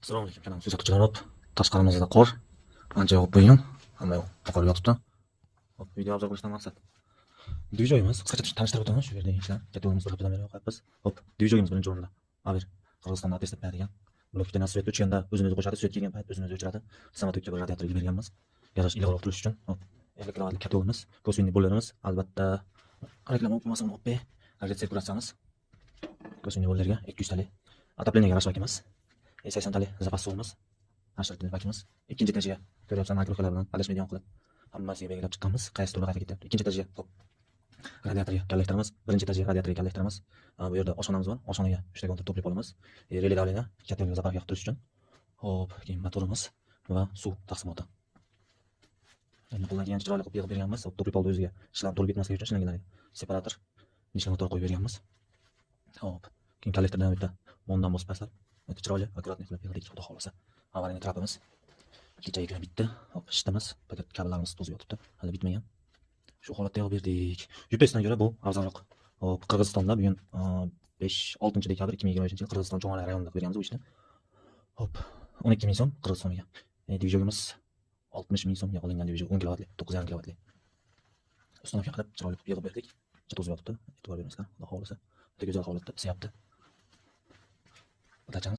Assalomu alaykum kanal kuzatuvchilar. Hop, tashqarimizda qor ancha yog'ib qo'ygan. Hamma yoq qor yotibdi. Hop, video obzor qilishdan maqsad. Dvijogimiz qisqacha tanishtirib o'taman. Shu yerda ishlar. Katta yo'limiz ro'yxatidan beri yo'qyapmiz. Hop, dvijogimiz birinchi o'rinda. Aver Qirg'izistonda test etadigan. Blokdan svet o'chganda o'zini o'zi qo'shadi, svet kelgan payt o'zini o'zi o'chiradi. Samolyotga bir radiatorga berganmiz. Garaj ilg'orroq turish uchun. Hop, 50 kilovatlik katta yo'limiz, kosvinli bollarimiz, albatta reklama o'qimasini olib bey. Radiator sirkulatsiyamiz. Kosvinli bollarga 200 talik. Отопление garaj bakimiz. 80 talik zapas suvimiz. Hashartni bakimiz. Ikkinchi etajiga ko'ryapsan makroxalar bilan adashmaydigan qilib hammasiga belgilab chiqqanmiz. Qaysi to'g'ri qayta ketyapti. Ikkinchi etajiga hop. Radiatorga kollektorimiz, birinchi etajiga radiatorga kollektorimiz. Bu yerda oshxonamiz bor. Oshxonaga 3 ta kontor to'plab olamiz. Relay davleniya katta yo'lga zaparga qilib turish uchun. Hop, keyin motorimiz va suv taqsimoti. Endi qo'ldan kelgancha chiroyli qilib yig'ib berganmiz. Hop, to'pli polda o'ziga ishlar to'lib ketmasligi uchun shunday separator nishon motor qo'yib berganmiz. Hop, keyin kollektordan bitta mondan bosib pastlab, o'ta chiroyli, akkuratni qilib yig'dik, xudo xolasa. Avariyani trapimiz. Kechaga bitta, hop, ishtamiz. Paket kabellarimiz to'zib yotibdi. Hali bitmagan. Shu holatda yig'ib berdik. UPSdan ko'ra bu afzalroq. Hop, Qirg'izistonda bugun 5-6 dekabr 2023 yil Qirg'iziston Cho'ng'ala rayonida qo'yganmiz bu ishni. Hop, 12 ming so'm Qirg'izistonga. Dvijogimiz 60 ming so'mga olingan dvijog 10 kilovatli, 9,5 kilovatli. Uстановка qilib chiroyli qilib yig'ib berdik. To'zib yotibdi. E'tibor berasizlar, xudo xolasa. Juda go'zal holatda isyapti.